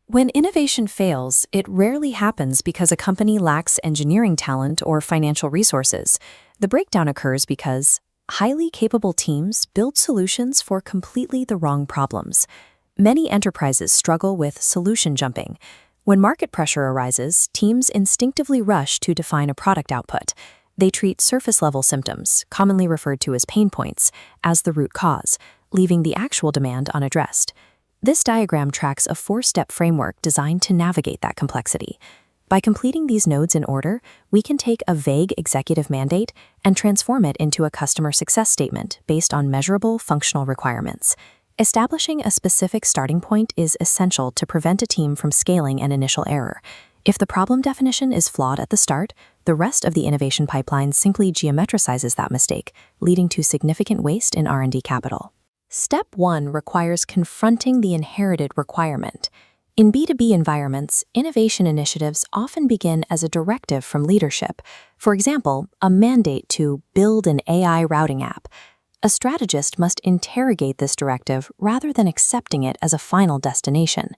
When innovation fails, it rarely happens because a company lacks engineering talent or financial resources. The breakdown occurs because highly capable teams build solutions for completely the wrong problems. Many enterprises struggle with solution jumping. When market pressure arises, teams instinctively rush to define a product output. They treat surface-level symptoms, commonly referred to as pain points, as the root cause, leaving the actual demand unaddressed. This diagram tracks a four-step framework designed to navigate that complexity. By completing these nodes in order, we can take a vague executive mandate and transform it into a customer success statement based on measurable functional requirements. Establishing a specific starting point is essential to prevent a team from scaling an initial error. If the problem definition is flawed at the start, the rest of the innovation pipeline simply geometricizes that mistake, leading to significant waste in R&D capital. Step 1 requires confronting the inherited requirement. In B2B environments, innovation initiatives often begin as a directive from leadership. For example, a mandate to build an AI routing app. A strategist must interrogate this directive rather than accepting it as a final destination.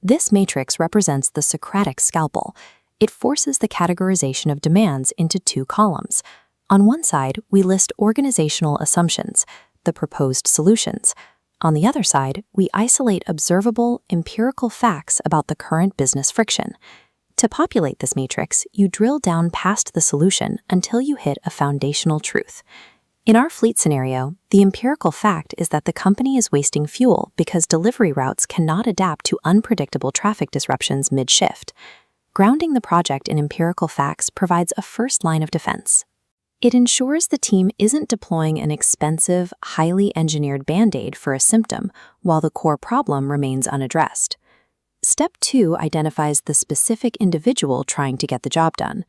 This matrix represents the Socratic scalpel. It forces the categorization of demands into two columns. On one side, we list organizational assumptions, the proposed solutions. On the other side, we isolate observable, empirical facts about the current business friction. To populate this matrix, you drill down past the solution until you hit a foundational truth. In our fleet scenario, the empirical fact is that the company is wasting fuel because delivery routes cannot adapt to unpredictable traffic disruptions mid-shift. Grounding the project in empirical facts provides a first line of defense. It ensures the team isn't deploying an expensive, highly engineered band-aid for a symptom while the core problem remains unaddressed. Step 2 identifies the specific individual trying to get the job done.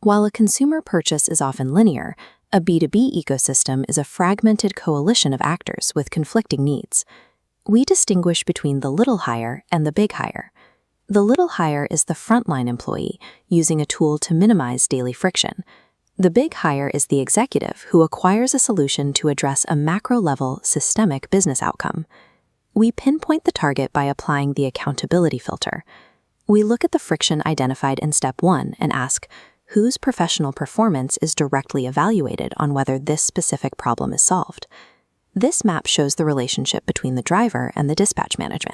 While a consumer purchase is often linear, a B2B ecosystem is a fragmented coalition of actors with conflicting needs. We distinguish between the little hire and the big hire. The little hire is the frontline employee, using a tool to minimize daily friction. The big hire is the executive who acquires a solution to address a macro-level, systemic business outcome. We pinpoint the target by applying the accountability filter. We look at the friction identified in Step 1 and ask, whose professional performance is directly evaluated on whether this specific problem is solved? This map shows the relationship between the driver and the dispatch manager.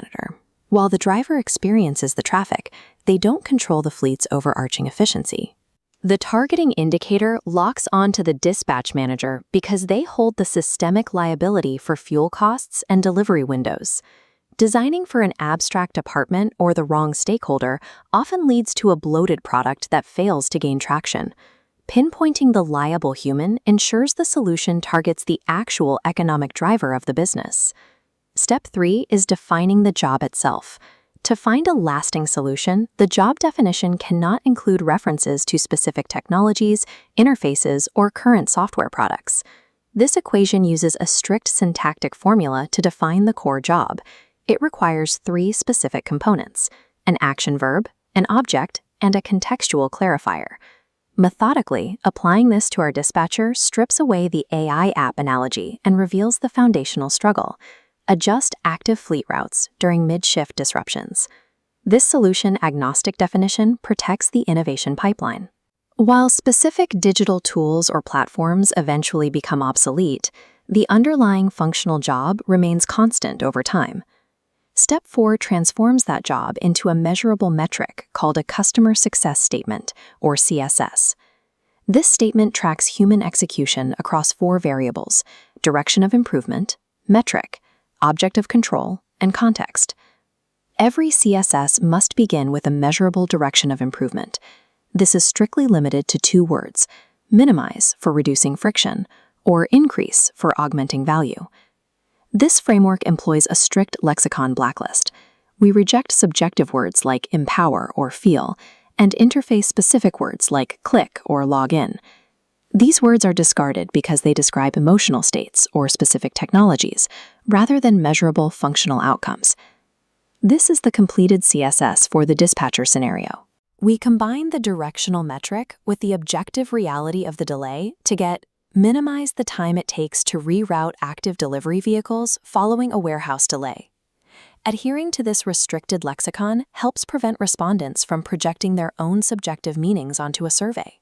While the driver experiences the traffic, they don't control the fleet's overarching efficiency. The targeting indicator locks onto the dispatch manager because they hold the systemic liability for fuel costs and delivery windows. Designing for an abstract department or the wrong stakeholder often leads to a bloated product that fails to gain traction. Pinpointing the liable human ensures the solution targets the actual economic driver of the business. Step 3 is defining the job itself. To find a lasting solution, the job definition cannot include references to specific technologies, interfaces, or current software products. This equation uses a strict syntactic formula to define the core job. It requires 3 specific components: an action verb, an object, and a contextual clarifier. Methodically, applying this to our dispatcher strips away the AI app analogy and reveals the foundational struggle: adjust active fleet routes during mid-shift disruptions. This solution-agnostic definition protects the innovation pipeline. While specific digital tools or platforms eventually become obsolete, the underlying functional job remains constant over time. Step 4 transforms that job into a measurable metric called a Customer Success Statement, or CSS. This statement tracks human execution across 4 variables: direction of improvement, metric, object of control, and context. Every CSS must begin with a measurable direction of improvement. This is strictly limited to 2 words: minimize for reducing friction, or increase for augmenting value. This framework employs a strict lexicon blacklist. We reject subjective words like empower or feel, and interface-specific words like click or log in. These words are discarded because they describe emotional states or specific technologies, rather than measurable functional outcomes. This is the completed CSS for the dispatcher scenario. We combine the directional metric with the objective reality of the delay to get minimize the time it takes to reroute active delivery vehicles following a warehouse delay. Adhering to this restricted lexicon helps prevent respondents from projecting their own subjective meanings onto a survey.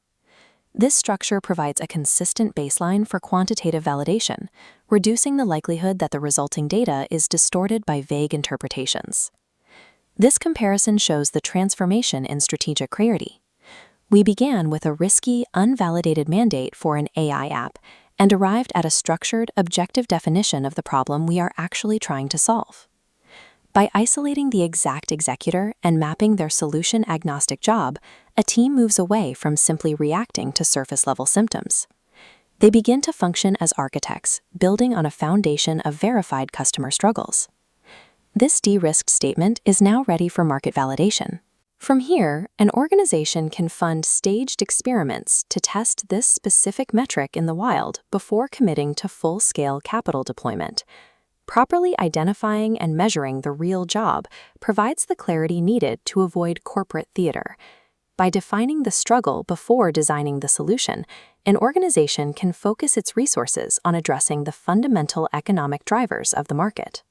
This structure provides a consistent baseline for quantitative validation, reducing the likelihood that the resulting data is distorted by vague interpretations. This comparison shows the transformation in strategic clarity. We began with a risky, unvalidated mandate for an AI app and arrived at a structured, objective definition of the problem we are actually trying to solve. By isolating the exact executor and mapping their solution-agnostic job, a team moves away from simply reacting to surface-level symptoms. They begin to function as architects, building on a foundation of verified customer struggles. This de-risked statement is now ready for market validation. From here, an organization can fund staged experiments to test this specific metric in the wild before committing to full-scale capital deployment. Properly identifying and measuring the real job provides the clarity needed to avoid corporate theater. By defining the struggle before designing the solution, an organization can focus its resources on addressing the fundamental economic drivers of the market.